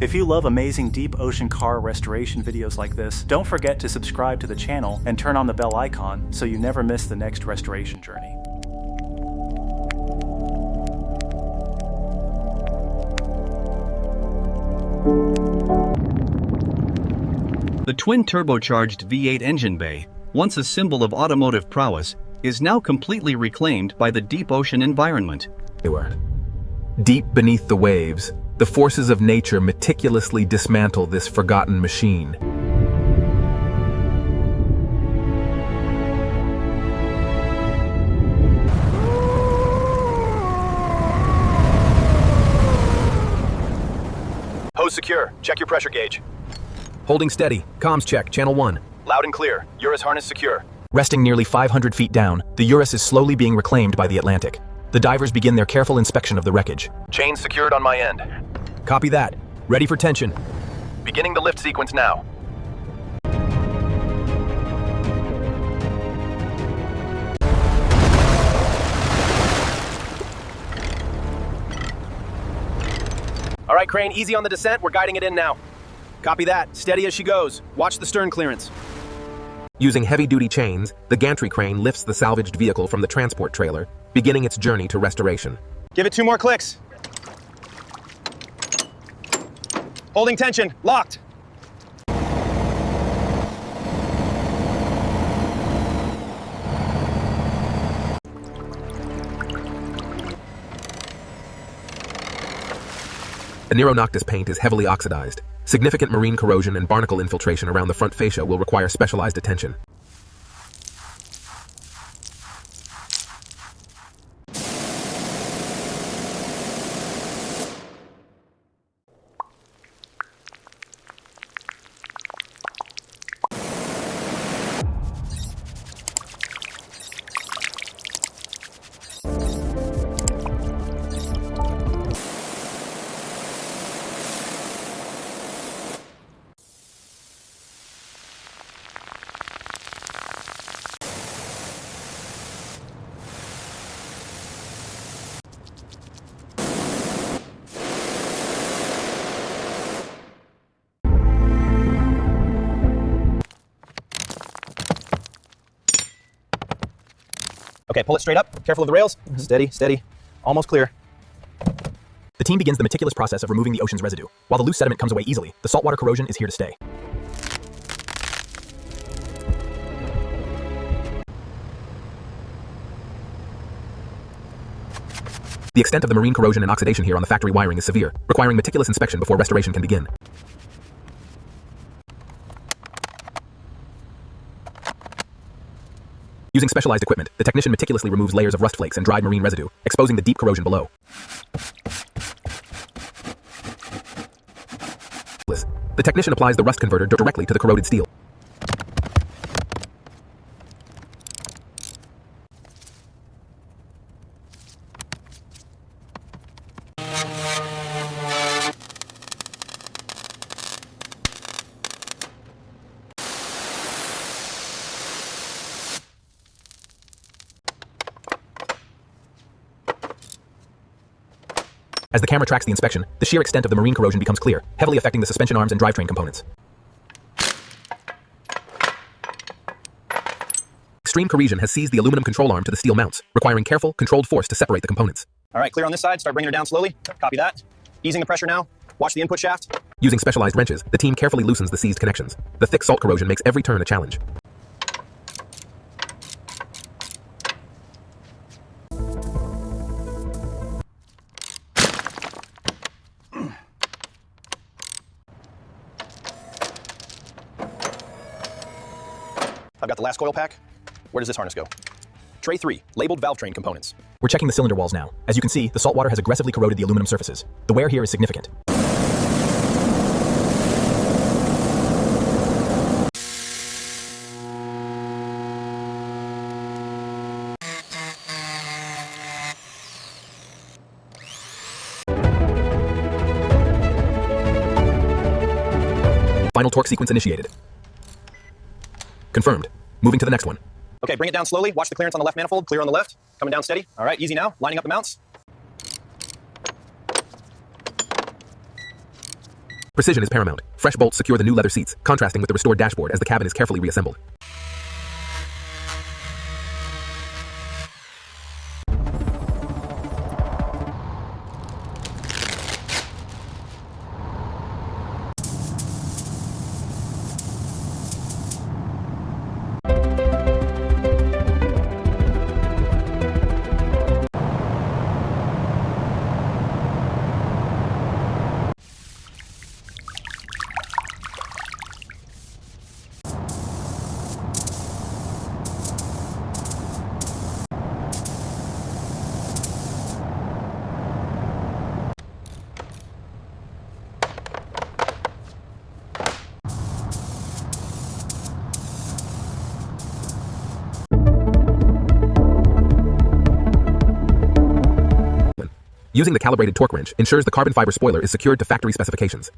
If you love amazing deep ocean car restoration videos like this, don't forget to subscribe to the channel and turn on the bell icon so you never miss the next restoration journey. The twin-turbocharged V8 engine bay, once a symbol of automotive prowess, is now completely reclaimed by the deep ocean environment. Deep beneath the waves, the forces of nature meticulously dismantle this forgotten machine. Hose secure. Check your pressure gauge. Holding steady. Comms check, channel 1. Loud and clear. Urus harness secure. Resting nearly 500 feet down, the Urus is slowly being reclaimed by the Atlantic. The divers begin their careful inspection of the wreckage. Chains secured on my end. Copy that. Ready for tension. Beginning the lift sequence now. All right, Crane, easy on the descent. We're guiding it in now. Copy that. Steady as she goes. Watch the stern clearance. Using heavy-duty chains, the gantry crane lifts the salvaged vehicle from the transport trailer, beginning its journey to restoration. Give it 2 more clicks. Holding tension. Locked. The Nero Noctis paint is heavily oxidized. Significant marine corrosion and barnacle infiltration around the front fascia will require specialized attention. Okay, pull it straight up. Careful of the rails. Steady, steady. Almost clear. The team begins the meticulous process of removing the ocean's residue. While the loose sediment comes away easily, the saltwater corrosion is here to stay. The extent of the marine corrosion and oxidation here on the factory wiring is severe, requiring meticulous inspection before restoration can begin. Using specialized equipment, the technician meticulously removes layers of rust flakes and dried marine residue, exposing the deep corrosion below. The technician applies the rust converter directly to the corroded steel. As the camera tracks the inspection, the sheer extent of the marine corrosion becomes clear, heavily affecting the suspension arms and drivetrain components. Extreme corrosion has seized the aluminum control arm to the steel mounts, requiring careful, controlled force to separate the components. All right, clear on this side. Start bringing her down slowly. Copy that. Easing the pressure now. Watch the input shaft. Using specialized wrenches, the team carefully loosens the seized connections. The thick salt corrosion makes every turn a challenge. I've got the last coil pack. Where does this harness go? Tray 3, labeled valve train components. We're checking the cylinder walls now. As you can see, the salt water has aggressively corroded the aluminum surfaces. The wear here is significant. Final torque sequence initiated. Confirmed. Moving to the next one. Okay, bring it down slowly. Watch the clearance on the left manifold. Clear on the left. Coming down steady. All right, easy now. Lining up the mounts. Precision is paramount. Fresh bolts secure the new leather seats, contrasting with the restored dashboard as the cabin is carefully reassembled. Using the calibrated torque wrench ensures the carbon fiber spoiler is secured to factory specifications.